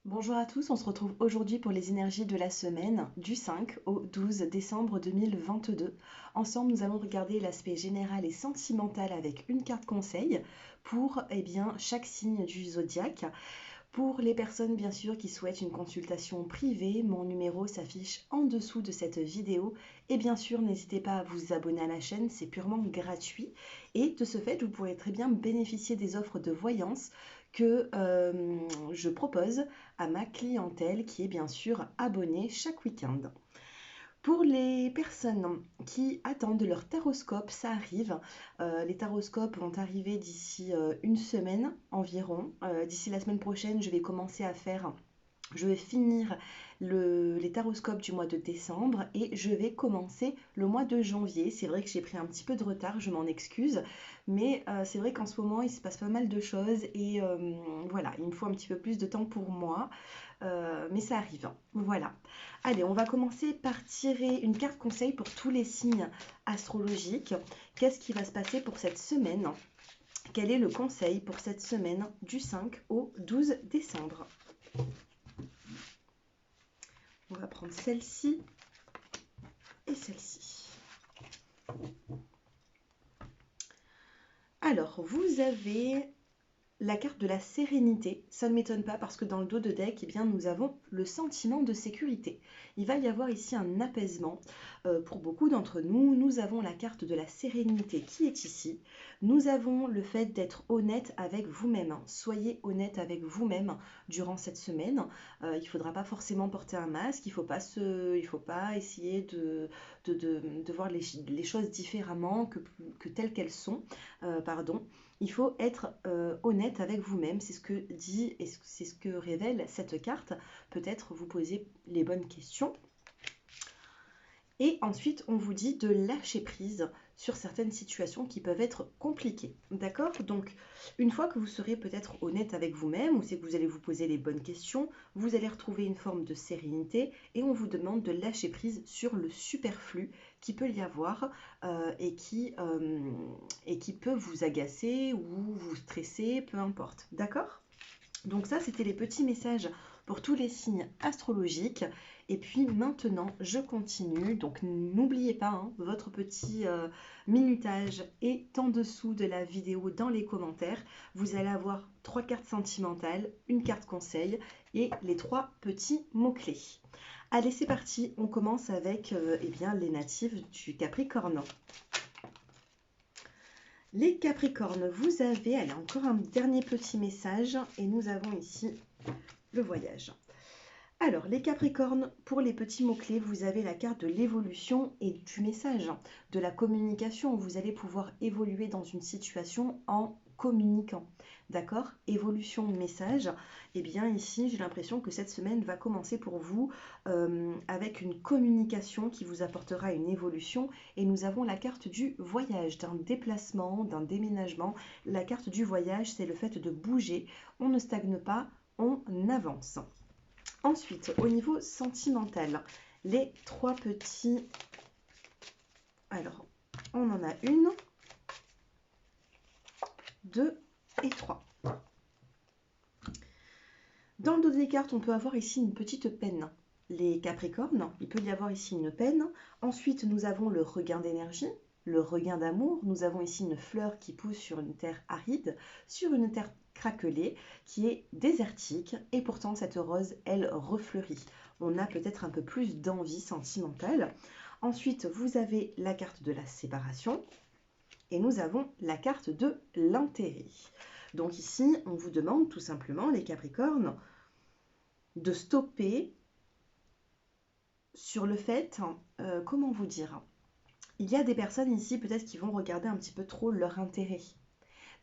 Bonjour à tous, on se retrouve aujourd'hui pour les énergies de la semaine du 5 au 12 décembre 2022. Ensemble, nous allons regarder l'aspect général et sentimental avec une carte conseil pour chaque signe du zodiaque. Pour les personnes bien sûr qui souhaitent une consultation privée, mon numéro s'affiche en dessous de cette vidéo et bien sûr n'hésitez pas à vous abonner à la chaîne, c'est purement gratuit et de ce fait vous pourrez très bien bénéficier des offres de voyance que je propose à ma clientèle qui est bien sûr abonnée chaque week-end. Pour les personnes qui attendent leur taroscope, ça arrive. Les taroscopes vont arriver d'ici une semaine environ. D'ici la semaine prochaine, je vais finir les taroscopes du mois de décembre et je vais commencer le mois de janvier. C'est vrai que j'ai pris un petit peu de retard, je m'en excuse, mais c'est vrai qu'en ce moment il se passe pas mal de choses et voilà, il me faut un petit peu plus de temps pour moi. Mais ça arrive. Voilà. Allez, on va commencer par tirer une carte conseil pour tous les signes astrologiques. Qu'est-ce qui va se passer pour cette semaine? Quel est le conseil pour cette semaine du 5 au 12 décembre? On va prendre celle-ci et celle-ci. Alors, vous avez la carte de la sérénité. Ça ne m'étonne pas parce que dans le dos de deck, nous avons le sentiment de sécurité. Il va y avoir ici un apaisement. Pour beaucoup d'entre nous, nous avons la carte de la sérénité qui est ici. Nous avons le fait d'être honnête avec vous-même. Soyez honnête avec vous-même durant cette semaine. Il ne faudra pas forcément porter un masque. Il ne faut pas essayer de voir les choses différemment que telles qu'elles sont. Il faut être honnête avec vous-même, c'est ce que dit et c'est ce que révèle cette carte. Peut-être vous poser les bonnes questions. Et ensuite, on vous dit de lâcher prise sur certaines situations qui peuvent être compliquées. D'accord? Donc, une fois que vous serez peut-être honnête avec vous-même, ou c'est que vous allez vous poser les bonnes questions, vous allez retrouver une forme de sérénité et on vous demande de lâcher prise sur le superflu qui peut y avoir et qui peut vous agacer ou vous stresser, peu importe. D'accord? Donc ça, c'était les petits messages pour tous les signes astrologiques. Et puis maintenant, je continue. Donc n'oubliez pas, hein, votre petit minutage est en dessous de la vidéo dans les commentaires. Vous allez avoir 3 cartes sentimentales, une carte conseil et les 3 petits mots-clés. Allez, c'est parti. On commence avec les natifs du Capricorne. Les Capricornes, vous avez, allez, encore un dernier petit message et nous avons ici le voyage. Alors, les Capricornes, pour les petits mots-clés, vous avez la carte de l'évolution et du message, de la communication. Vous allez pouvoir évoluer dans une situation en communiquant. D'accord? Évolution, message. Eh bien, ici, j'ai l'impression que cette semaine va commencer pour vous avec une communication qui vous apportera une évolution. Et nous avons la carte du voyage, d'un déplacement, d'un déménagement. La carte du voyage, c'est le fait de bouger. On ne stagne pas, on avance. Ensuite, au niveau sentimental, les 3 petits... Alors, on en a 1, 2 et 3. Dans le dos des cartes, on peut avoir ici une petite peine. Les Capricornes, il peut y avoir ici une peine. Ensuite, nous avons le regain d'énergie, le regain d'amour. Nous avons ici une fleur qui pousse sur une terre aride, sur une terre craquelée, qui est désertique. Et pourtant, cette rose, elle refleurit. On a peut-être un peu plus d'envie sentimentale. Ensuite, vous avez la carte de la séparation. Et nous avons la carte de l'intérêt. Donc ici, on vous demande tout simplement, les Capricornes, de stopper sur le fait, comment vous dire, il y a des personnes ici peut-être qui vont regarder un petit peu trop leur intérêt.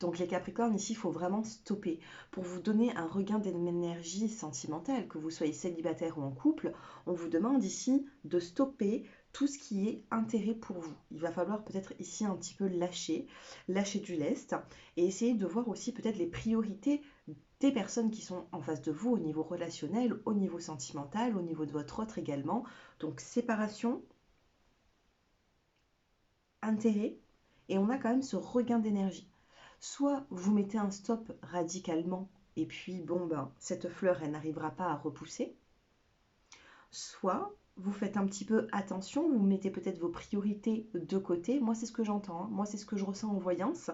Donc les Capricornes, ici, il faut vraiment stopper. Pour vous donner un regain d'énergie sentimentale, que vous soyez célibataire ou en couple, on vous demande ici de stopper tout ce qui est intérêt pour vous. Il va falloir peut-être ici un petit peu lâcher du lest et essayer de voir aussi peut-être les priorités des personnes qui sont en face de vous au niveau relationnel, au niveau sentimental, au niveau de votre autre également. Donc séparation, intérêt, et on a quand même ce regain d'énergie. Soit vous mettez un stop radicalement et puis bon ben cette fleur elle n'arrivera pas à repousser. Soit vous faites un petit peu attention, vous mettez peut-être vos priorités de côté. Moi, c'est ce que j'entends, hein. Moi, c'est ce que je ressens en voyance.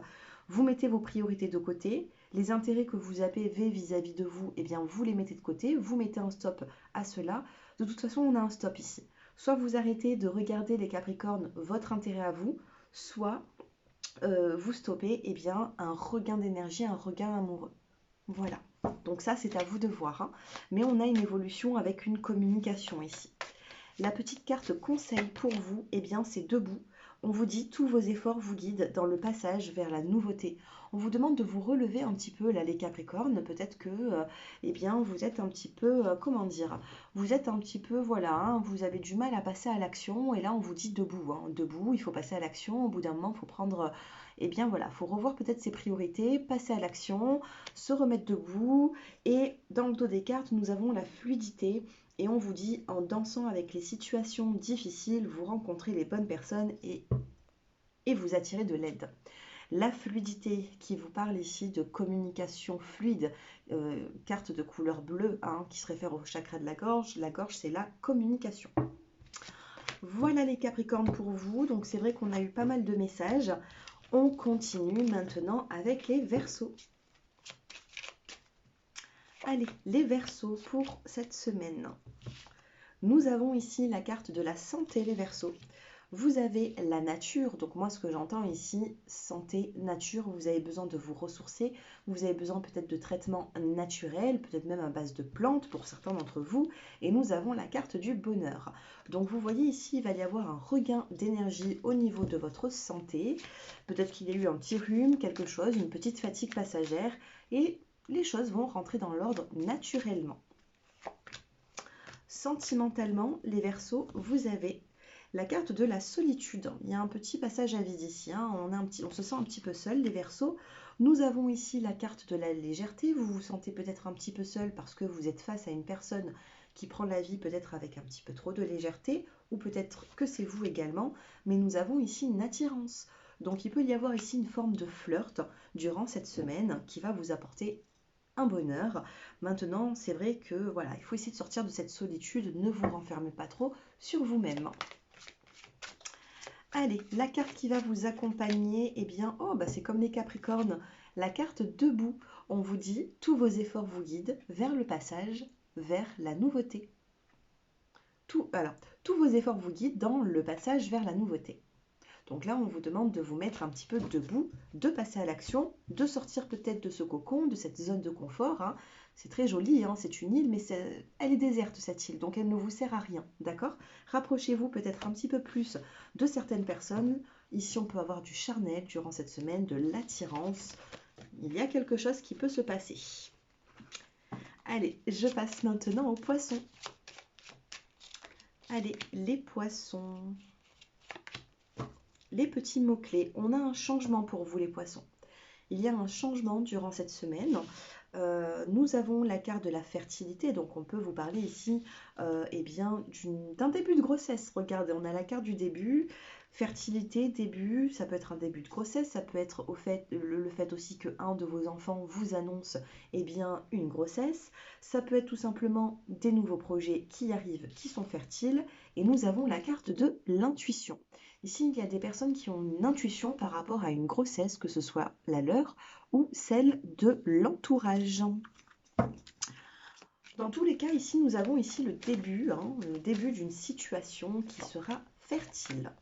Vous mettez vos priorités de côté. Les intérêts que vous avez vis-à-vis de vous, eh bien, vous les mettez de côté. Vous mettez un stop à cela. De toute façon, on a un stop ici. Soit vous arrêtez de regarder les Capricornes, votre intérêt à vous, soit vous stoppez eh bien, un regain d'énergie, un regain amoureux. Voilà. Donc ça, c'est à vous de voir, hein. Mais on a une évolution avec une communication ici. La petite carte conseil pour vous, eh bien, c'est debout. On vous dit tous vos efforts vous guident dans le passage vers la nouveauté. On vous demande de vous relever un petit peu là les Capricornes. Peut-être que eh bien, vous êtes un petit peu, comment dire, vous êtes un petit peu, voilà, hein, vous avez du mal à passer à l'action. Et là, on vous dit debout, hein, debout, il faut passer à l'action. Au bout d'un moment, il faut prendre, eh bien voilà, il faut revoir peut-être ses priorités, passer à l'action, se remettre debout. Et dans le dos des cartes, nous avons la fluidité. Et on vous dit, en dansant avec les situations difficiles, vous rencontrez les bonnes personnes et vous attirez de l'aide. La fluidité qui vous parle ici de communication fluide, carte de couleur bleue, hein, qui se réfère au chakra de la gorge. La gorge, c'est la communication. Voilà les Capricornes pour vous. Donc c'est vrai qu'on a eu pas mal de messages. On continue maintenant avec les Verseaux. Allez, les Verseaux pour cette semaine. Nous avons ici la carte de la santé, les Verseaux. Vous avez la nature, donc moi ce que j'entends ici, santé, nature, vous avez besoin de vous ressourcer, vous avez besoin peut-être de traitements naturels, peut-être même à base de plantes pour certains d'entre vous, et nous avons la carte du bonheur. Donc vous voyez ici, il va y avoir un regain d'énergie au niveau de votre santé, peut-être qu'il y a eu un petit rhume, quelque chose, une petite fatigue passagère, et les choses vont rentrer dans l'ordre naturellement. Sentimentalement, les Verseaux, vous avez la carte de la solitude. Il y a un petit passage à vide ici, hein. On se sent un petit peu seul, les Verseaux. Nous avons ici la carte de la légèreté. Vous vous sentez peut-être un petit peu seul parce que vous êtes face à une personne qui prend la vie peut-être avec un petit peu trop de légèreté, ou peut-être que c'est vous également. Mais nous avons ici une attirance. Donc il peut y avoir ici une forme de flirt durant cette semaine qui va vous apporter un bonheur. Maintenant, c'est vrai que voilà, il faut essayer de sortir de cette solitude, ne vous renfermez pas trop sur vous-même. Allez, la carte qui va vous accompagner, eh bien, oh, bah c'est comme les Capricornes, la carte debout. On vous dit, tous vos efforts vous guident vers le passage, vers la nouveauté. Tous vos efforts vous guident dans le passage vers la nouveauté. Donc là, on vous demande de vous mettre un petit peu debout, de passer à l'action, de sortir peut-être de ce cocon, de cette zone de confort, hein. C'est très joli, hein, c'est une île, mais elle est déserte cette île, donc elle ne vous sert à rien, d'accord? Rapprochez-vous peut-être un petit peu plus de certaines personnes. Ici, on peut avoir du charnel durant cette semaine, de l'attirance. Il y a quelque chose qui peut se passer. Allez, je passe maintenant aux poissons. Allez, les poissons. Les petits mots-clés. On a un changement pour vous, les poissons. Il y a un changement durant cette semaine. Nous avons la carte de la fertilité, donc on peut vous parler ici eh bien, d'un début de grossesse. Regardez, on a la carte du début, fertilité, début, ça peut être un début de grossesse, ça peut être le fait aussi que un de vos enfants vous annonce eh bien, une grossesse, ça peut être tout simplement des nouveaux projets qui arrivent, qui sont fertiles, et nous avons la carte de l'intuition. Ici, il y a des personnes qui ont une intuition par rapport à une grossesse, que ce soit la leur ou celle de l'entourage. Dans tous les cas, ici, nous avons ici le début d'une situation qui sera fertile.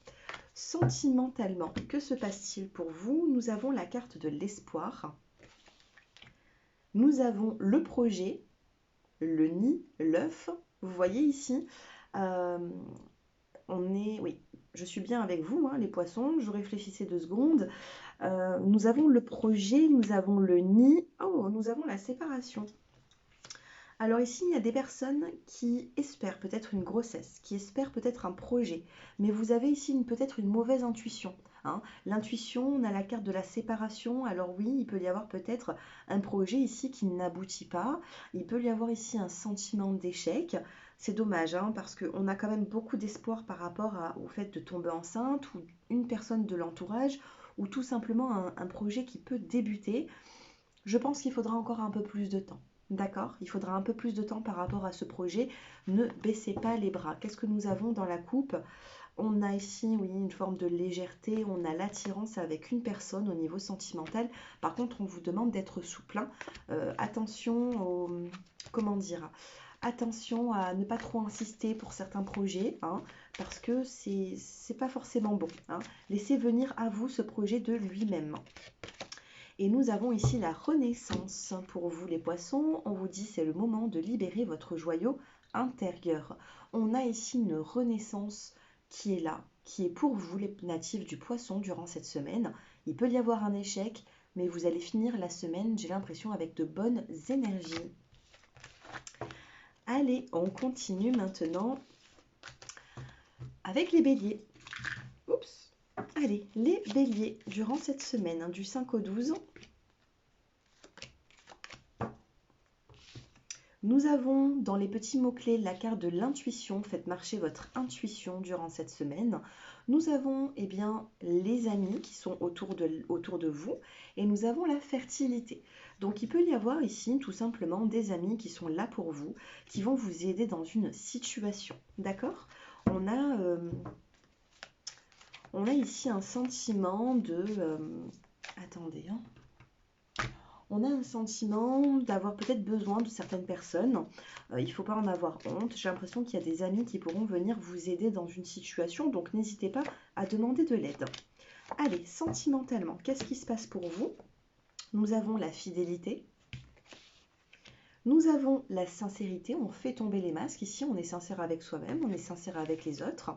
Sentimentalement, que se passe-t-il pour vous? Nous avons la carte de l'espoir. Nous avons le projet, le nid, l'œuf. Vous voyez ici, oui, je suis bien avec vous, hein, les poissons. Je réfléchissais 2 secondes. Nous avons le projet, nous avons le nid. Oh, nous avons la séparation. Alors ici, il y a des personnes qui espèrent peut-être une grossesse, qui espèrent peut-être un projet, mais vous avez ici peut-être une mauvaise intuition, hein. L'intuition, on a la carte de la séparation, alors oui, il peut y avoir peut-être un projet ici qui n'aboutit pas, il peut y avoir ici un sentiment d'échec. C'est dommage, hein, parce qu'on a quand même beaucoup d'espoir par rapport au fait de tomber enceinte, ou une personne de l'entourage, ou tout simplement un projet qui peut débuter. Je pense qu'il faudra encore un peu plus de temps. D'accord? Il faudra un peu plus de temps par rapport à ce projet. Ne baissez pas les bras. Qu'est-ce que nous avons dans la coupe? On a ici, oui, une forme de légèreté, on a l'attirance avec une personne au niveau sentimental. Par contre, on vous demande d'être souple, hein. Attention au, comment dire, attention à ne pas trop insister pour certains projets, hein, parce que c'est pas forcément bon, hein. Laissez venir à vous ce projet de lui-même. Et nous avons ici la renaissance. Pour vous les poissons, on vous dit c'est le moment de libérer votre joyau intérieur. On a ici une renaissance qui est là, qui est pour vous les natifs du poisson durant cette semaine. Il peut y avoir un échec, mais vous allez finir la semaine, j'ai l'impression, avec de bonnes énergies. Allez, on continue maintenant avec les béliers. Oups. Allez, les béliers, durant cette semaine, hein, du 5 au 12, nous avons dans les petits mots-clés la carte de l'intuition. Faites marcher votre intuition durant cette semaine. Nous avons les amis qui sont autour de vous et nous avons la fertilité. Donc il peut y avoir ici tout simplement des amis qui sont là pour vous, qui vont vous aider dans une situation. D'accord? On a ici un sentiment de... attendez, hein. On a un sentiment d'avoir peut-être besoin de certaines personnes. Il ne faut pas en avoir honte. J'ai l'impression qu'il y a des amis qui pourront venir vous aider dans une situation. Donc, n'hésitez pas à demander de l'aide. Allez, sentimentalement, qu'est-ce qui se passe pour vous? Nous avons la fidélité. Nous avons la sincérité. On fait tomber les masques. Ici, on est sincère avec soi-même. On est sincère avec les autres.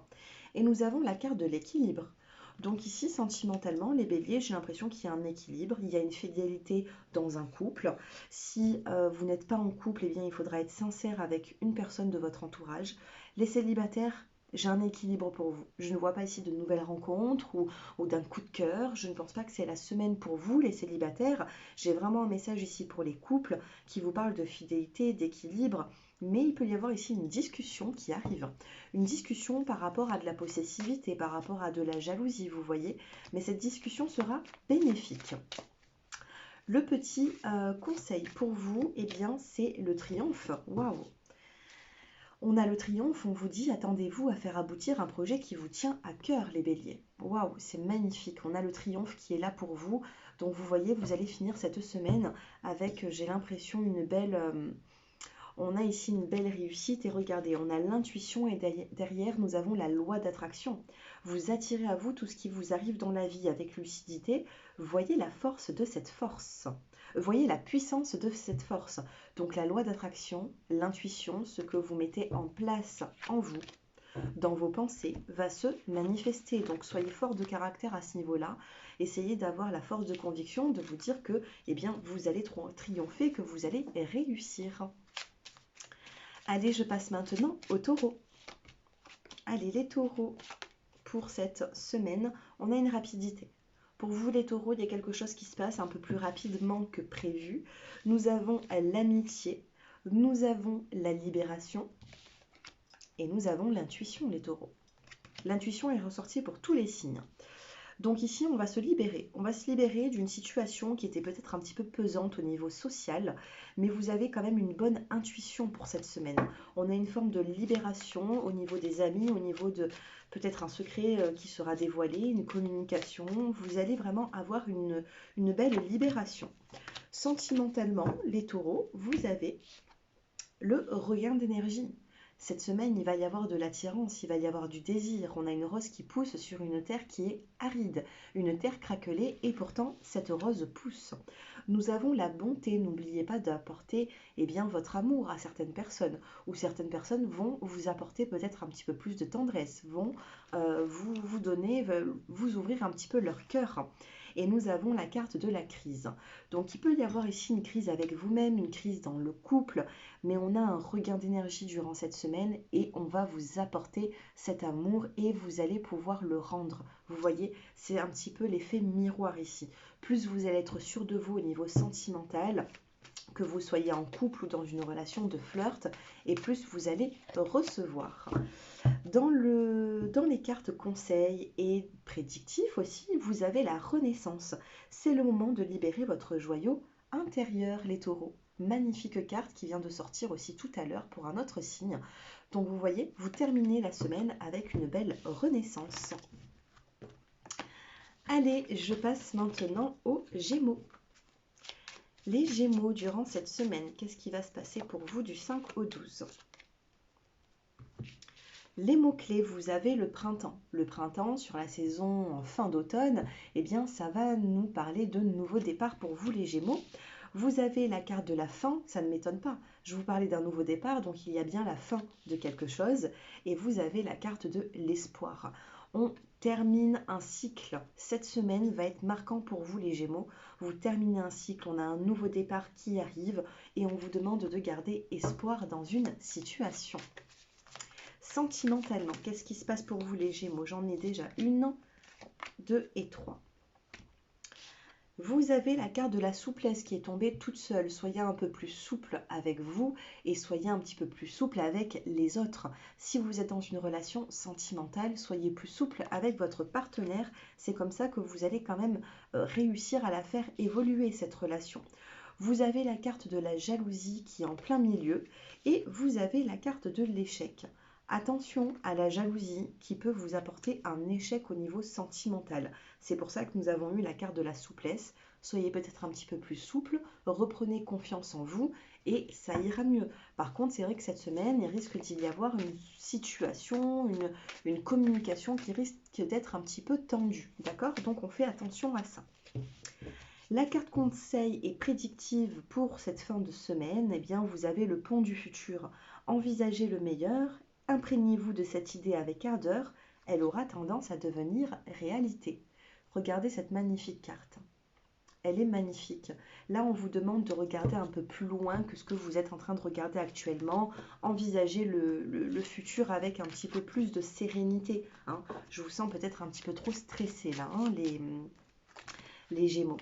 Et nous avons la carte de l'équilibre. Donc ici, sentimentalement, les béliers, j'ai l'impression qu'il y a un équilibre, il y a une fidélité dans un couple. Si vous n'êtes pas en couple, il faudra être sincère avec une personne de votre entourage. Les célibataires, j'ai un équilibre pour vous. Je ne vois pas ici de nouvelles rencontres ou d'un coup de cœur. Je ne pense pas que c'est la semaine pour vous, les célibataires. J'ai vraiment un message ici pour les couples qui vous parle de fidélité, d'équilibre. Mais il peut y avoir ici une discussion qui arrive. Une discussion par rapport à de la possessivité, par rapport à de la jalousie, vous voyez. Mais cette discussion sera bénéfique. Le petit conseil pour vous, c'est le triomphe. Waouh! On a le triomphe, on vous dit, attendez-vous à faire aboutir un projet qui vous tient à cœur, les béliers. Waouh, c'est magnifique. On a le triomphe qui est là pour vous. Donc vous voyez, vous allez finir cette semaine avec, j'ai l'impression, une belle... on a ici une belle réussite et regardez, on a l'intuition et derrière, nous avons la loi d'attraction. Vous attirez à vous tout ce qui vous arrive dans la vie avec lucidité. Voyez la force de cette force. Voyez la puissance de cette force. Donc la loi d'attraction, l'intuition, ce que vous mettez en place en vous, dans vos pensées, va se manifester. Donc soyez fort de caractère à ce niveau-là. Essayez d'avoir la force de conviction, de vous dire que vous allez triompher, que vous allez réussir. Allez, je passe maintenant aux taureaux. Allez, les taureaux, pour cette semaine, on a une rapidité. Pour vous, les taureaux, il y a quelque chose qui se passe un peu plus rapidement que prévu. Nous avons l'amitié, nous avons la libération et nous avons l'intuition, les taureaux. L'intuition est ressortie pour tous les signes. Donc ici, on va se libérer. On va se libérer d'une situation qui était peut-être un petit peu pesante au niveau social, mais vous avez quand même une bonne intuition pour cette semaine. On a une forme de libération au niveau des amis, au niveau de peut-être un secret qui sera dévoilé, une communication. Vous allez vraiment avoir une belle libération. Sentimentalement, les taureaux, vous avez le regain d'énergie. Cette semaine, il va y avoir de l'attirance, il va y avoir du désir. On a une rose qui pousse sur une terre qui est aride, une terre craquelée, et pourtant, cette rose pousse. Nous avons la bonté, n'oubliez pas d'apporter votre amour à certaines personnes, ou certaines personnes vont vous apporter peut-être un petit peu plus de tendresse, vont vous donner, vous ouvrir un petit peu leur cœur. Et nous avons la carte de la crise. Donc il peut y avoir ici une crise avec vous-même, une crise dans le couple, mais on a un regain d'énergie durant cette semaine et on va vous apporter cet amour et vous allez pouvoir le rendre. Vous voyez, c'est un petit peu l'effet miroir ici. Plus vous allez être sûr de vous au niveau sentimental, que vous soyez en couple ou dans une relation de flirt, et plus vous allez recevoir. Dans les cartes conseils et prédictifs aussi, vous avez la renaissance. C'est le moment de libérer votre joyau intérieur, les taureaux. Magnifique carte qui vient de sortir aussi tout à l'heure pour un autre signe. Donc vous voyez, vous terminez la semaine avec une belle renaissance. Allez, je passe maintenant aux Gémeaux. Les Gémeaux, durant cette semaine, qu'est-ce qui va se passer pour vous du 5 au 12? Les mots-clés, vous avez le printemps. Le printemps, sur la saison en fin d'automne, eh bien, ça va nous parler de nouveaux départs pour vous, les Gémeaux. Vous avez la carte de la fin, ça ne m'étonne pas. Je vous parlais d'un nouveau départ, donc il y a bien la fin de quelque chose. Et vous avez la carte de l'espoir. On termine un cycle. Cette semaine va être marquant pour vous, les Gémeaux. Vous terminez un cycle, on a un nouveau départ qui arrive et on vous demande de garder espoir dans une situation. Sentimentalement, qu'est-ce qui se passe pour vous, les Gémeaux? J'en ai déjà 1, 2 et 3. Vous avez la carte de la souplesse qui est tombée toute seule. Soyez un peu plus souple avec vous et soyez un petit peu plus souple avec les autres. Si vous êtes dans une relation sentimentale, soyez plus souple avec votre partenaire. C'est comme ça que vous allez quand même réussir à la faire évoluer, cette relation. Vous avez la carte de la jalousie qui est en plein milieu et vous avez la carte de l'échec. Attention à la jalousie qui peut vous apporter un échec au niveau sentimental. C'est pour ça que nous avons eu la carte de la souplesse. Soyez peut-être un petit peu plus souple, reprenez confiance en vous et ça ira mieux. Par contre, c'est vrai que cette semaine, il risque d'y avoir une situation, une communication qui risque d'être un petit peu tendue. D'accord? Donc on fait attention à ça. La carte conseil est prédictive pour cette fin de semaine. Eh bien, vous avez le pont du futur. Envisagez le meilleur. Imprégnez-vous de cette idée avec ardeur, elle aura tendance à devenir réalité. Regardez cette magnifique carte. Elle est magnifique. Là, on vous demande de regarder un peu plus loin que ce que vous êtes en train de regarder actuellement. Envisagez le futur avec un petit peu plus de sérénité. Hein. Je vous sens peut-être un petit peu trop stressé là, hein, les Gémeaux.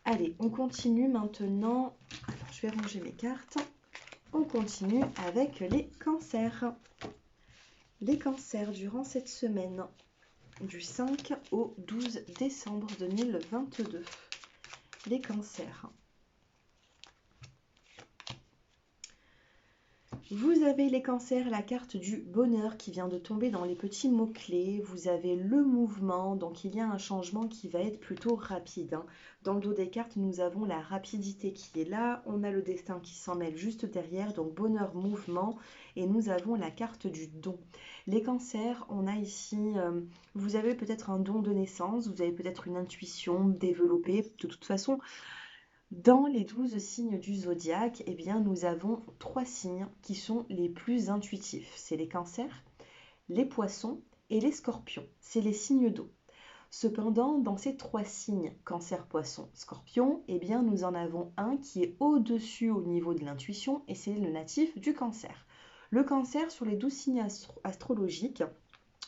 Allez, on continue maintenant. Alors, je vais ranger mes cartes. On continue avec les cancers. Les cancers durant cette semaine du 5 au 12 décembre 2022. Les cancers. Vous avez les cancers, la carte du bonheur qui vient de tomber dans les petits mots-clés. Vous avez le mouvement, donc il y a un changement qui va être plutôt rapide. Hein. Dans le dos des cartes, nous avons la rapidité qui est là. On a le destin qui s'en mêle juste derrière, donc bonheur, mouvement. Et nous avons la carte du don. Les cancers, on a ici, vous avez peut-être un don de naissance, vous avez peut-être une intuition développée. De toute façon, dans les 12 signes du zodiaque, eh bien, nous avons 3 signes qui sont les plus intuitifs. C'est les cancers, les poissons et les scorpions. C'est les signes d'eau. Cependant, dans ces 3 signes, cancer, poisson, scorpion, eh bien, nous en avons un qui est au-dessus au niveau de l'intuition et c'est le natif du cancer. Le cancer, sur les 12 signes astrologiques,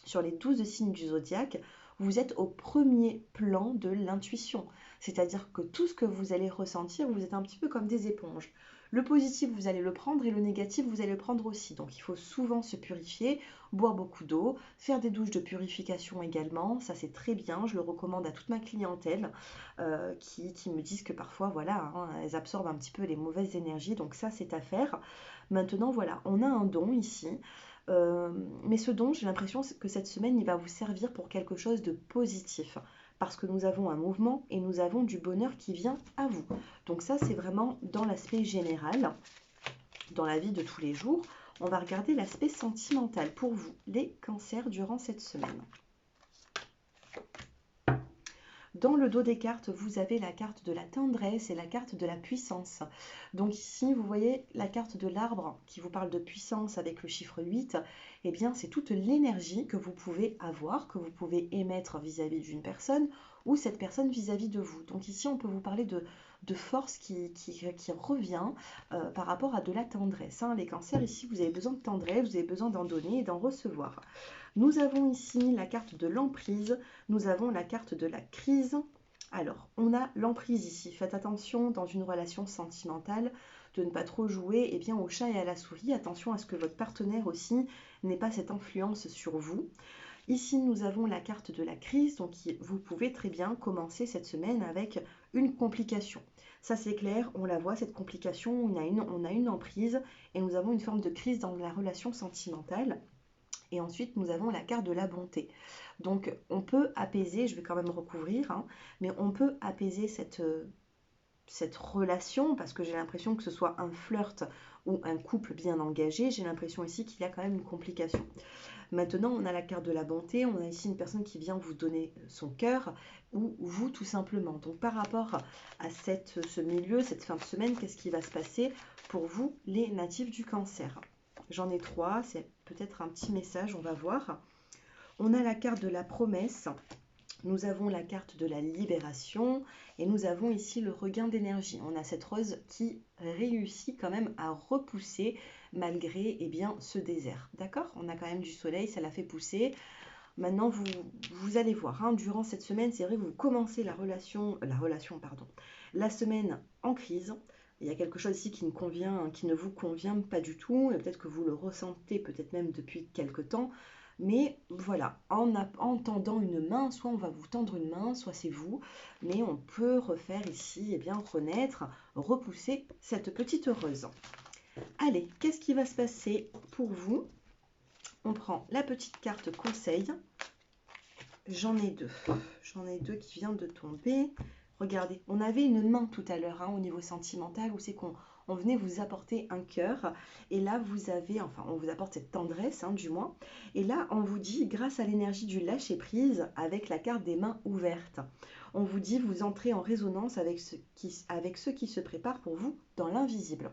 sur les 12 signes du zodiaque, vous êtes au premier plan de l'intuition. C'est-à-dire que tout ce que vous allez ressentir, vous êtes un petit peu comme des éponges. Le positif, vous allez le prendre et le négatif, vous allez le prendre aussi. Donc il faut souvent se purifier, boire beaucoup d'eau, faire des douches de purification également. Ça, c'est très bien. Je le recommande à toute ma clientèle qui me disent que parfois, voilà, hein, elles absorbent un petit peu les mauvaises énergies. Donc ça, c'est à faire. Maintenant, voilà, on a un don ici. Mais ce don, j'ai l'impression que cette semaine, il va vous servir pour quelque chose de positif. Parce que nous avons un mouvement et nous avons du bonheur qui vient à vous. Donc ça, c'est vraiment dans l'aspect général, dans la vie de tous les jours. On va regarder l'aspect sentimental pour vous, les cancers, durant cette semaine. Dans le dos des cartes, vous avez la carte de la tendresse et la carte de la puissance. Donc ici, vous voyez la carte de l'arbre qui vous parle de puissance avec le chiffre 8. Eh bien, c'est toute l'énergie que vous pouvez avoir, que vous pouvez émettre vis-à-vis d'une personne ou cette personne vis-à-vis de vous. Donc ici, on peut vous parler de force qui revient par rapport à de la tendresse. Hein. Les cancers, ici, vous avez besoin de tendresse, vous avez besoin d'en donner et d'en recevoir. Nous avons ici la carte de l'emprise, nous avons la carte de la crise. Alors, on a l'emprise ici. Faites attention dans une relation sentimentale de ne pas trop jouer eh bien, au chat et à la souris. Attention à ce que votre partenaire aussi n'ait pas cette influence sur vous. Ici, nous avons la carte de la crise, donc vous pouvez très bien commencer cette semaine avec une complication. Ça c'est clair, on la voit, cette complication, on a une emprise et nous avons une forme de crise dans la relation sentimentale. Et ensuite, nous avons la carte de la bonté. Donc, on peut apaiser, je vais quand même recouvrir, hein, mais on peut apaiser cette relation, parce que j'ai l'impression que ce soit un flirt ou un couple bien engagé, j'ai l'impression ici qu'il y a quand même une complication. Maintenant, on a la carte de la bonté, on a ici une personne qui vient vous donner son cœur, ou vous tout simplement. Donc par rapport à ce milieu, cette fin de semaine, qu'est-ce qui va se passer pour vous, les natifs du Cancer? J'en ai 3, c'est peut-être un petit message, on va voir. On a la carte de la promesse. Nous avons la carte de la libération et nous avons ici le regain d'énergie. On a cette rose qui réussit quand même à repousser malgré ce désert. D'accord? On a quand même du soleil, ça la fait pousser. Maintenant, vous allez voir, hein, durant cette semaine, c'est vrai que vous commencez la semaine en crise. Il y a quelque chose ici qui ne vous convient pas du tout, et peut-être que vous le ressentez, peut-être même depuis quelque temps. Mais voilà, en tendant une main, soit on va vous tendre une main, soit c'est vous, mais on peut refaire ici, renaître, repousser cette petite heureuse. Allez, qu'est-ce qui va se passer pour vous? On prend la petite carte conseil. J'en ai deux qui viennent de tomber. Regardez, on avait une main tout à l'heure, hein, au niveau sentimental, où c'est qu'on venait vous apporter un cœur. Et là, on vous apporte cette tendresse, hein, du moins. Et là, on vous dit, grâce à l'énergie du lâcher-prise, avec la carte des mains ouvertes, on vous dit, vous entrez en résonance avec ceux qui se préparent pour vous dans l'invisible.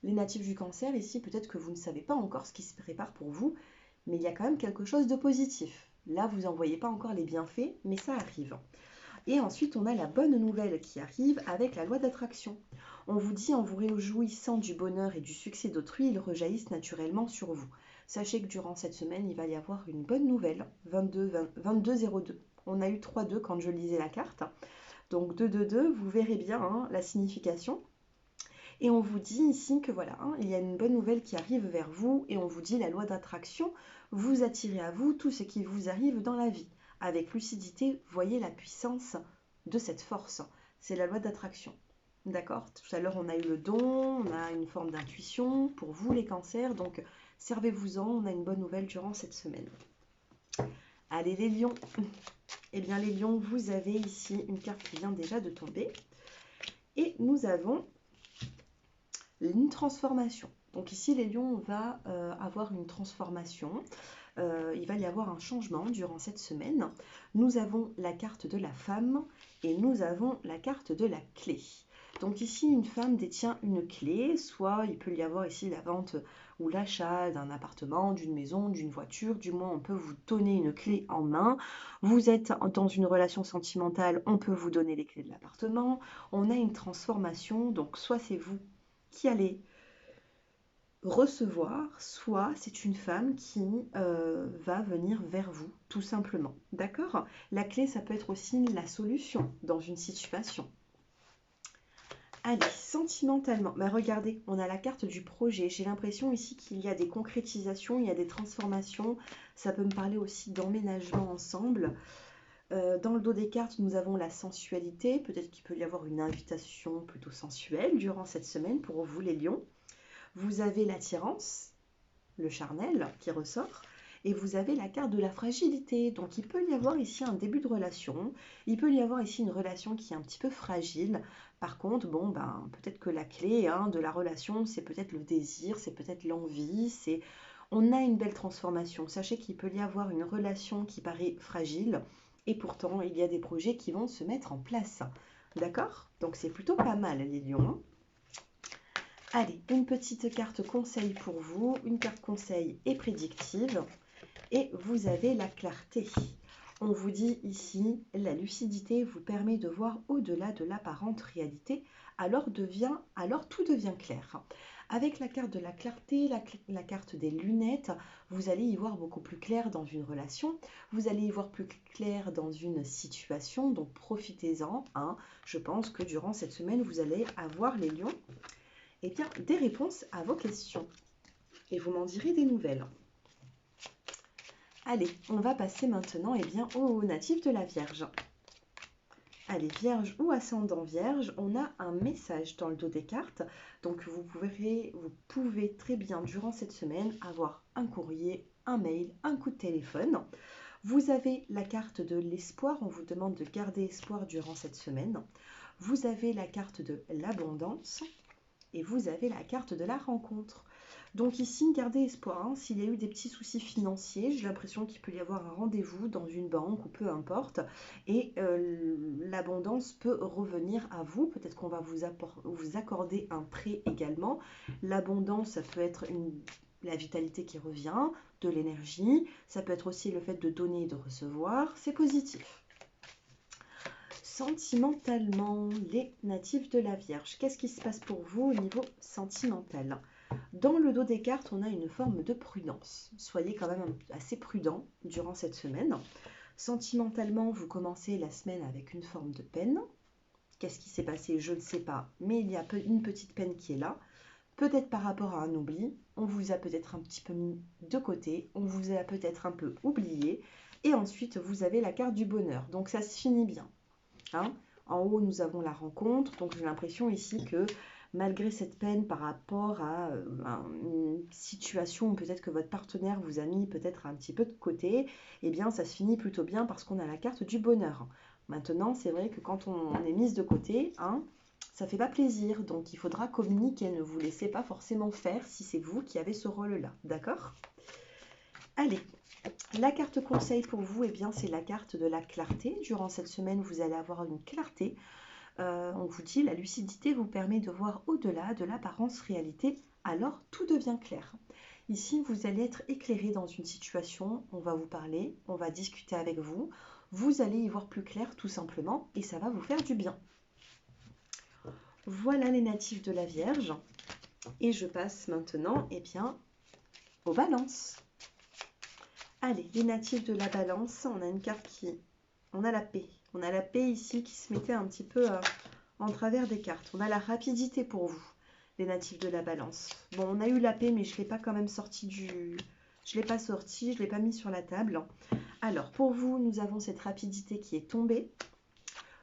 Les natifs du Cancer, ici, peut-être que vous ne savez pas encore ce qui se prépare pour vous, mais il y a quand même quelque chose de positif. Là, vous n'en voyez pas encore les bienfaits, mais ça arrive. Et ensuite, on a la bonne nouvelle qui arrive avec la loi d'attraction. On vous dit, en vous réjouissant du bonheur et du succès d'autrui, ils rejaillissent naturellement sur vous. Sachez que durant cette semaine, il va y avoir une bonne nouvelle, 22-02. On a eu 3-2 quand je lisais la carte. Donc 2-2-2, vous verrez bien, hein, la signification. Et on vous dit ici que voilà, hein, il y a une bonne nouvelle qui arrive vers vous et on vous dit la loi d'attraction, vous attirez à vous tout ce qui vous arrive dans la vie. Avec lucidité, voyez la puissance de cette force. C'est la loi d'attraction. D'accord? Tout à l'heure, on a eu le don, on a une forme d'intuition pour vous les cancers, donc servez-vous-en, on a une bonne nouvelle durant cette semaine. Allez les lions. Eh bien les lions, vous avez ici une carte qui vient déjà de tomber. Et nous avons une transformation. Donc ici, les lions, on va avoir une transformation. Il va y avoir un changement durant cette semaine. Nous avons la carte de la femme et nous avons la carte de la clé. Donc ici, une femme détient une clé, soit il peut y avoir ici la vente ou l'achat d'un appartement, d'une maison, d'une voiture. Du moins, on peut vous donner une clé en main. Vous êtes dans une relation sentimentale, on peut vous donner les clés de l'appartement. On a une transformation, donc soit c'est vous qui allez recevoir, soit c'est une femme qui va venir vers vous, tout simplement. D'accord? La clé, ça peut être aussi la solution dans une situation. Allez, sentimentalement, regardez, on a la carte du projet. J'ai l'impression ici qu'il y a des concrétisations, il y a des transformations. Ça peut me parler aussi d'emménagement ensemble. Dans le dos des cartes, nous avons la sensualité. Peut-être qu'il peut y avoir une invitation plutôt sensuelle durant cette semaine pour vous, les lions. Vous avez l'attirance, le charnel qui ressort. Et vous avez la carte de la fragilité. Donc, il peut y avoir ici un début de relation. Il peut y avoir ici une relation qui est un petit peu fragile. Par contre, peut-être que la clé, hein, de la relation, c'est peut-être le désir, c'est peut-être l'envie. On a une belle transformation. Sachez qu'il peut y avoir une relation qui paraît fragile. Et pourtant, il y a des projets qui vont se mettre en place. D'accord? Donc, c'est plutôt pas mal, les lions. Allez, une petite carte conseil pour vous. Une carte conseil et prédictive. Et vous avez la clarté. On vous dit ici, la lucidité vous permet de voir au-delà de l'apparente réalité, alors tout devient clair. Avec la carte de la clarté, la carte des lunettes, vous allez y voir beaucoup plus clair dans une relation, vous allez y voir plus clair dans une situation, donc profitez-en. Hein. Je pense que durant cette semaine, vous allez avoir, les lions, des réponses à vos questions. Et vous m'en direz des nouvelles. Allez, on va passer maintenant aux natifs de la Vierge. Allez, Vierge ou ascendant Vierge, on a un message dans le dos des cartes. Donc vous pouvez très bien durant cette semaine avoir un courrier, un mail, un coup de téléphone. Vous avez la carte de l'espoir, on vous demande de garder espoir durant cette semaine. Vous avez la carte de l'abondance et vous avez la carte de la rencontre. Donc ici, gardez espoir, hein. S'il y a eu des petits soucis financiers, j'ai l'impression qu'il peut y avoir un rendez-vous dans une banque ou peu importe, et l'abondance peut revenir à vous. Peut-être qu'on va vous accorder un prêt également. L'abondance, ça peut être la vitalité qui revient, de l'énergie. Ça peut être aussi le fait de donner et de recevoir. C'est positif. Sentimentalement, les natifs de la Vierge, qu'est-ce qui se passe pour vous au niveau sentimental? Dans le dos des cartes, on a une forme de prudence. Soyez quand même assez prudent durant cette semaine. Sentimentalement, vous commencez la semaine avec une forme de peine. Qu'est-ce qui s'est passé? Je ne sais pas, mais il y a une petite peine qui est là. Peut-être par rapport à un oubli, on vous a peut-être un petit peu mis de côté, on vous a peut-être un peu oublié, et ensuite vous avez la carte du bonheur. Donc ça se finit bien. Hein. En haut, nous avons la rencontre, donc j'ai l'impression ici que malgré cette peine par rapport à une situation où peut-être que votre partenaire vous a mis peut-être un petit peu de côté, eh bien ça se finit plutôt bien parce qu'on a la carte du bonheur. Maintenant, c'est vrai que quand on est mise de côté, hein, ça ne fait pas plaisir, donc il faudra communiquer, ne vous laissez pas forcément faire si c'est vous qui avez ce rôle-là, d'accord? Allez, la carte conseil pour vous, eh bien, c'est la carte de la clarté. Durant cette semaine, vous allez avoir une clarté. On vous dit, la lucidité vous permet de voir au-delà de l'apparence réalité, alors tout devient clair. Ici, vous allez être éclairé dans une situation, on va vous parler, on va discuter avec vous, vous allez y voir plus clair tout simplement, et ça va vous faire du bien. Voilà les natifs de la Vierge, et je passe maintenant, eh bien, aux balances. Allez, les natifs de la Balance, on a une carte on a la paix. On a la paix ici qui se mettait un petit peu en travers des cartes. On a la rapidité pour vous, les natifs de la Balance. Bon, on a eu la paix, mais je ne l'ai pas quand même sorti Je ne l'ai pas sorti, je ne l'ai pas mis sur la table. Alors, pour vous, nous avons cette rapidité qui est tombée.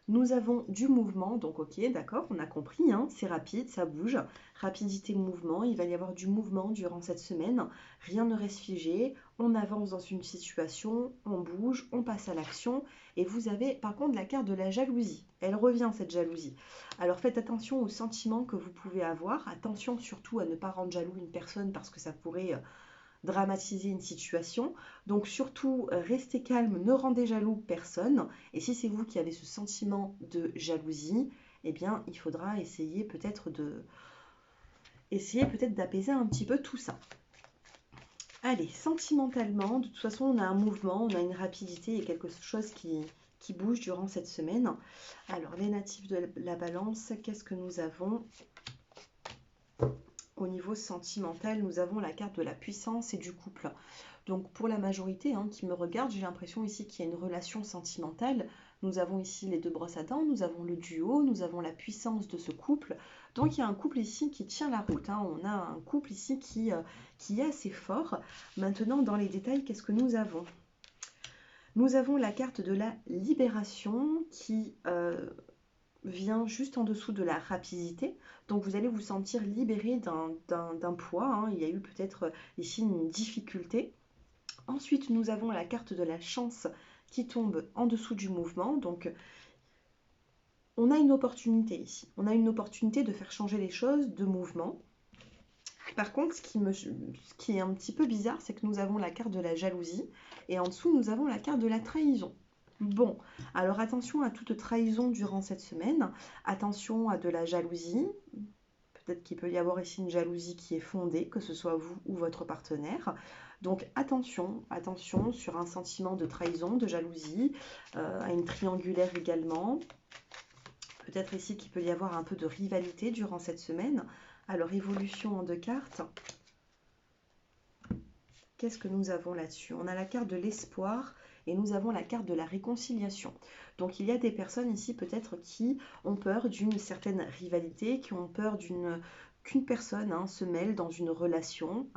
Nous avons du mouvement, donc ok, d'accord, on a compris, hein, c'est rapide, ça bouge. Rapidité, mouvement, il va y avoir du mouvement durant cette semaine. Rien ne reste figé, on avance dans une situation, on bouge, on passe à l'action. Et vous avez par contre la carte de la jalousie. Elle revient cette jalousie. Alors faites attention aux sentiments que vous pouvez avoir. Attention surtout à ne pas rendre jaloux une personne parce que ça pourrait dramatiser une situation. Donc surtout, restez calme, ne rendez jaloux personne. Et si c'est vous qui avez ce sentiment de jalousie, eh bien, il faudra essayer peut-être d'apaiser un petit peu tout ça. Allez, sentimentalement, de toute façon, on a un mouvement, on a une rapidité, il y a quelque chose qui bouge durant cette semaine. Alors, les natifs de la Balance, qu'est-ce que nous avons ? Au niveau sentimental, nous avons la carte de la puissance et du couple. Donc pour la majorité qui me regarde, j'ai l'impression ici qu'il y a une relation sentimentale. Nous avons ici les deux brosses à dents, nous avons le duo, nous avons la puissance de ce couple. Donc il y a un couple ici qui tient la route. On a un couple ici qui est assez fort. Maintenant, dans les détails, qu'est-ce que nous avons ? Nous avons la carte de la libération qui vient juste en dessous de la rapidité. Donc vous allez vous sentir libéré d'un poids. Il y a eu peut-être ici une difficulté. Ensuite, nous avons la carte de la chance qui tombe en dessous du mouvement. Donc, on a une opportunité ici. On a une opportunité de faire changer les choses, de mouvement. Par contre, ce qui est un petit peu bizarre, c'est que nous avons la carte de la jalousie. Et en dessous, nous avons la carte de la trahison. Bon, alors attention à toute trahison durant cette semaine. Attention à de la jalousie. Peut-être qu'il peut y avoir ici une jalousie qui est fondée, que ce soit vous ou votre partenaire. Donc attention sur un sentiment de trahison, de jalousie, à une triangulaire également. Peut-être ici qu'il peut y avoir un peu de rivalité durant cette semaine. Alors évolution en 2 cartes. Qu'est-ce que nous avons là-dessus? On a la carte de l'espoir et nous avons la carte de la réconciliation. Donc il y a des personnes ici peut-être qui ont peur d'une certaine rivalité, qui ont peur qu'une personne se mêle dans une relation.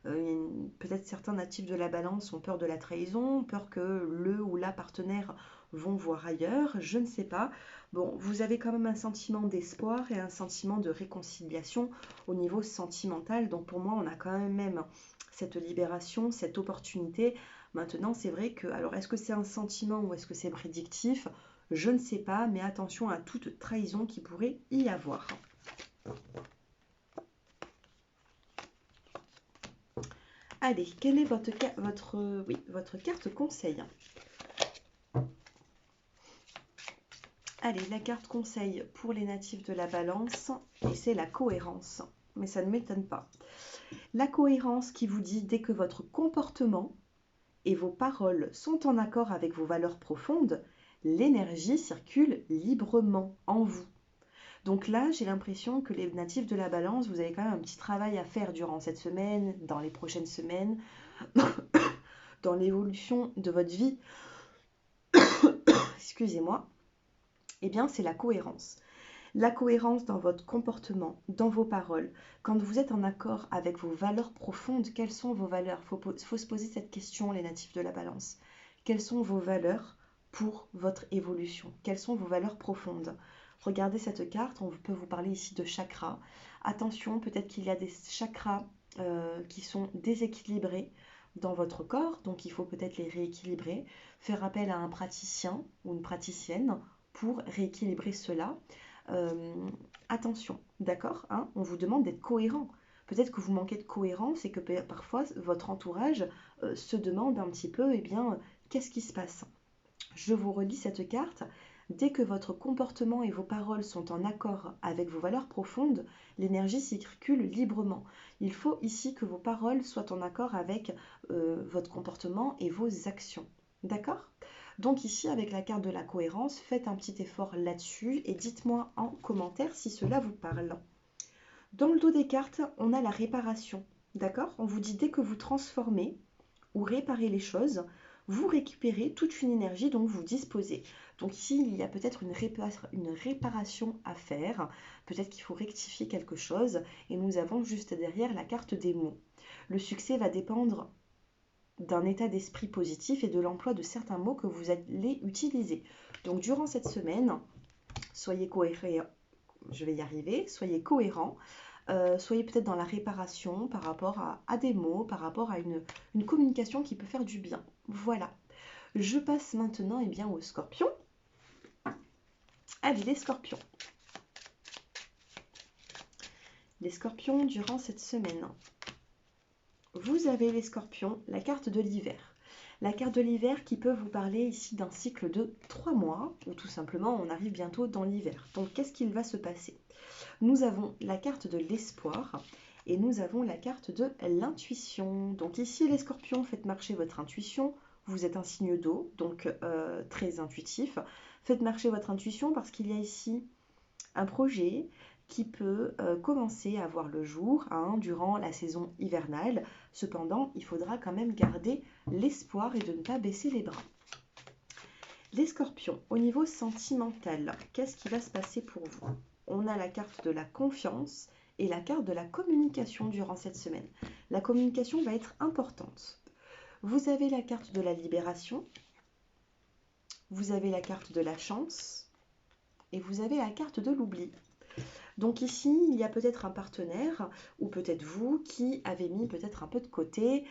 Peut-être certains natifs de la balance ont peur de la trahison, ont peur que le ou la partenaire vont voir ailleurs, je ne sais pas. Bon, vous avez quand même un sentiment d'espoir et un sentiment de réconciliation au niveau sentimental. Donc pour moi, on a quand même cette libération, cette opportunité. Maintenant, c'est vrai que, alors est-ce que c'est un sentiment ou est-ce que c'est prédictif? Je ne sais pas, mais attention à toute trahison qui pourrait y avoir. Allez, quelle est votre carte conseil? Allez, la carte conseil pour les natifs de la balance, et c'est la cohérence. Mais ça ne m'étonne pas. La cohérence qui vous dit dès que votre comportement et vos paroles sont en accord avec vos valeurs profondes, l'énergie circule librement en vous. Donc là, j'ai l'impression que les natifs de la balance, vous avez quand même un petit travail à faire durant cette semaine, dans les prochaines semaines, dans l'évolution de votre vie. Excusez-moi. Eh bien, c'est la cohérence. La cohérence dans votre comportement, dans vos paroles. Quand vous êtes en accord avec vos valeurs profondes, quelles sont vos valeurs? Il faut se poser cette question, les natifs de la balance. Quelles sont vos valeurs pour votre évolution? Quelles sont vos valeurs profondes? Regardez cette carte, on peut vous parler ici de chakras. Attention, peut-être qu'il y a des chakras qui sont déséquilibrés dans votre corps, donc il faut peut-être les rééquilibrer, faire appel à un praticien ou une praticienne pour rééquilibrer cela. Attention, d'accord, on vous demande d'être cohérent. Peut-être que vous manquez de cohérence et que parfois votre entourage se demande un petit peu, eh bien, qu'est-ce qui se passe? Je vous relis cette carte. Dès que votre comportement et vos paroles sont en accord avec vos valeurs profondes, l'énergie circule librement. Il faut ici que vos paroles soient en accord avec votre comportement et vos actions. D'accord? Donc ici, avec la carte de la cohérence, faites un petit effort là-dessus et dites-moi en commentaire si cela vous parle. Dans le dos des cartes, on a la réparation. D'accord? On vous dit dès que vous transformez ou réparez les choses, vous récupérez toute une énergie dont vous disposez. Donc ici, il y a peut-être une réparation à faire. Peut-être qu'il faut rectifier quelque chose. Et nous avons juste derrière la carte des mots. Le succès va dépendre d'un état d'esprit positif et de l'emploi de certains mots que vous allez utiliser. Donc durant cette semaine, soyez cohérents. Je vais y arriver. Soyez cohérents. Soyez peut-être dans la réparation par rapport à des mots, par rapport à une communication qui peut faire du bien. Voilà. Je passe maintenant bien aux scorpions. Allez, les scorpions. Les scorpions durant cette semaine. Vous avez les scorpions, la carte de l'hiver. La carte de l'hiver qui peut vous parler ici d'un cycle de 3 mois, ou tout simplement on arrive bientôt dans l'hiver. Donc qu'est-ce qu'il va se passer? Nous avons la carte de l'espoir et nous avons la carte de l'intuition. Donc ici les scorpions, faites marcher votre intuition. Vous êtes un signe d'eau, donc très intuitif. Faites marcher votre intuition parce qu'il y a ici un projet qui peut commencer à voir le jour durant la saison hivernale. Cependant, il faudra quand même garder l'espoir et de ne pas baisser les bras. Les scorpions, au niveau sentimental, qu'est-ce qui va se passer pour vous? On a la carte de la confiance et la carte de la communication durant cette semaine. La communication va être importante. Vous avez la carte de la libération, vous avez la carte de la chance et vous avez la carte de l'oubli. Donc ici, il y a peut-être un partenaire ou peut-être vous qui avez mis peut-être un peu de côté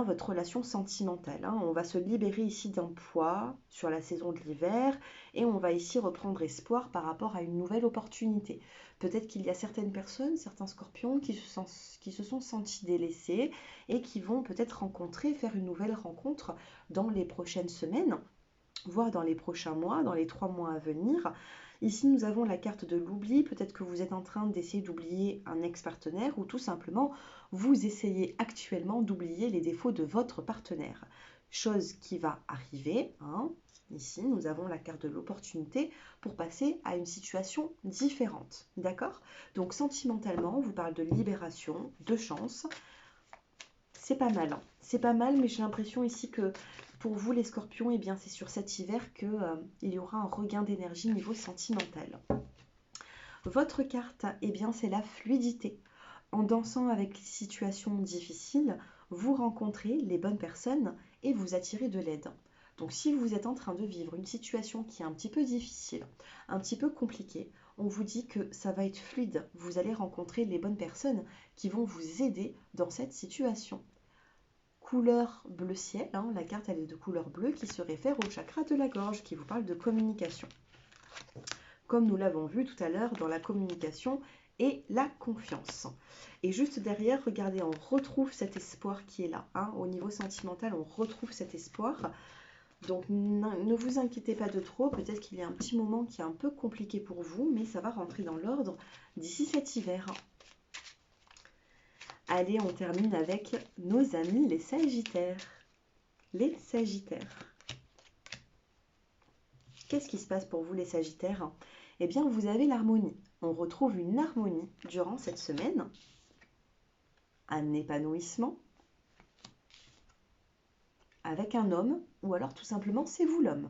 votre relation sentimentale. On va se libérer ici d'un poids sur la saison de l'hiver et on va ici reprendre espoir par rapport à une nouvelle opportunité. Peut-être qu'il y a certaines personnes, certains scorpions qui se sont sentis délaissés et qui vont peut-être faire une nouvelle rencontre dans les prochaines semaines, voire dans les prochains mois, dans les 3 mois à venir. Ici, nous avons la carte de l'oubli. Peut-être que vous êtes en train d'essayer d'oublier un ex-partenaire ou tout simplement, vous essayez actuellement d'oublier les défauts de votre partenaire. Chose qui va arriver. Ici, nous avons la carte de l'opportunité pour passer à une situation différente. D'accord? Donc, sentimentalement, on vous parle de libération, de chance. C'est pas mal. C'est pas mal, mais j'ai l'impression ici que pour vous, les scorpions, c'est sur cet hiver qu'il y aura un regain d'énergie niveau sentimental. Votre carte, c'est la fluidité. En dansant avec les situations difficiles, vous rencontrez les bonnes personnes et vous attirez de l'aide. Donc si vous êtes en train de vivre une situation qui est un petit peu difficile, un petit peu compliquée, on vous dit que ça va être fluide. Vous allez rencontrer les bonnes personnes qui vont vous aider dans cette situation. Couleur bleu ciel, hein, la carte elle est de couleur bleue qui se réfère au chakra de la gorge, qui vous parle de communication. Comme nous l'avons vu tout à l'heure dans la communication et la confiance. Et juste derrière, regardez, on retrouve cet espoir qui est là. Hein. Au niveau sentimental, on retrouve cet espoir. Donc ne vous inquiétez pas de trop, peut-être qu'il y a un petit moment qui est un peu compliqué pour vous, mais ça va rentrer dans l'ordre d'ici cet hiver. Allez, on termine avec nos amis les Sagittaires. Les Sagittaires. Qu'est-ce qui se passe pour vous les Sagittaires? Eh bien, vous avez l'harmonie. On retrouve une harmonie durant cette semaine, un épanouissement avec un homme, ou alors tout simplement c'est vous l'homme.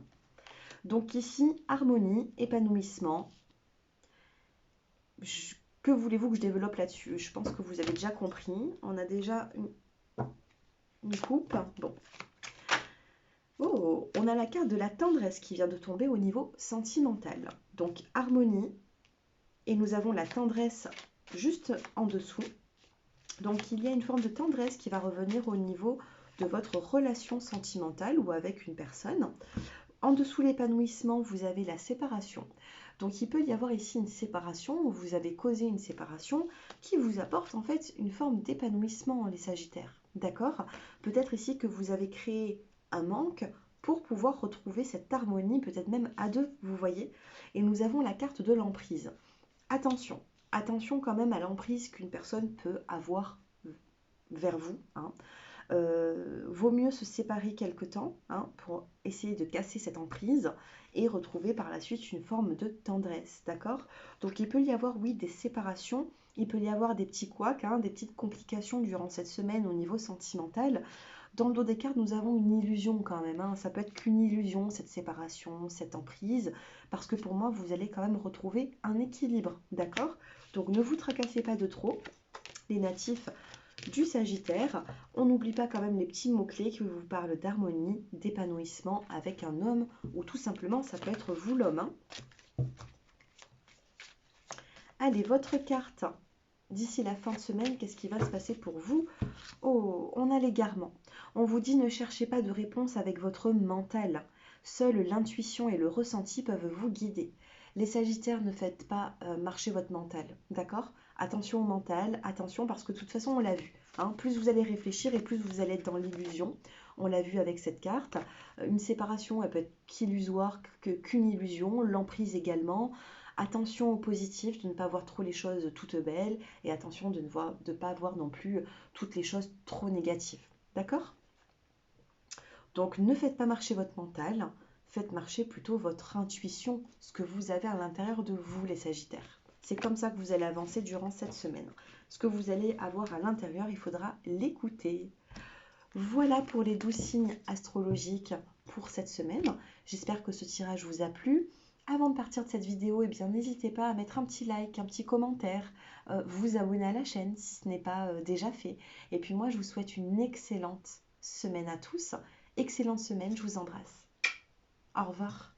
Donc ici, harmonie, épanouissement. Que voulez-vous que je développe là-dessus? Je pense que vous avez déjà compris. On a déjà une coupe. Bon. Oh, on a la carte de la tendresse qui vient de tomber au niveau sentimental. Donc harmonie. Et nous avons la tendresse juste en dessous. Donc il y a une forme de tendresse qui va revenir au niveau de votre relation sentimentale ou avec une personne. En dessous l'épanouissement, vous avez la séparation. Donc il peut y avoir ici une séparation, où vous avez causé une séparation qui vous apporte en fait une forme d'épanouissement, les Sagittaires. D'accord? Peut-être ici que vous avez créé un manque pour pouvoir retrouver cette harmonie, peut-être même à deux, vous voyez. Et nous avons la carte de l'emprise. Attention, attention quand même à l'emprise qu'une personne peut avoir vers vous. Hein. Vaut mieux se séparer quelque temps hein, pour essayer de casser cette emprise et retrouver par la suite une forme de tendresse, d'accord? Donc il peut y avoir, oui, des séparations, il peut y avoir des petits couacs, hein, des petites complications durant cette semaine au niveau sentimental. Dans le dos des cartes, nous avons une illusion quand même, hein. Ça peut être qu'une illusion, cette séparation, cette emprise, parce que pour moi, vous allez quand même retrouver un équilibre, d'accord? Donc ne vous tracassez pas de trop, les natifs du Sagittaire. On n'oublie pas quand même les petits mots-clés qui vous parlent d'harmonie, d'épanouissement avec un homme, ou tout simplement, ça peut être vous l'homme. Hein. Allez, votre carte, d'ici la fin de semaine, qu'est-ce qui va se passer pour vous? Oh, on a l'égarement. On vous dit ne cherchez pas de réponse avec votre mental. Seule l'intuition et le ressenti peuvent vous guider. Les Sagittaires, ne faites pas marcher votre mental, d'accord? Attention au mental, attention parce que de toute façon on l'a vu. Hein, plus vous allez réfléchir et plus vous allez être dans l'illusion. On l'a vu avec cette carte. Une séparation, elle peut être qu'illusoire, qu'une illusion. L'emprise également. Attention au positif, de ne pas voir trop les choses toutes belles. Et attention de ne pas voir non plus toutes les choses trop négatives. D'accord? Donc ne faites pas marcher votre mental. Faites marcher plutôt votre intuition, ce que vous avez à l'intérieur de vous, les Sagittaires. C'est comme ça que vous allez avancer durant cette semaine. Ce que vous allez avoir à l'intérieur, il faudra l'écouter. Voilà pour les 12 signes astrologiques pour cette semaine. J'espère que ce tirage vous a plu. Avant de partir de cette vidéo, eh bien, n'hésitez pas à mettre un petit like, un petit commentaire, vous abonner à la chaîne si ce n'est pas déjà fait. Et puis moi, je vous souhaite une excellente semaine à tous. Excellente semaine, je vous embrasse. Au revoir.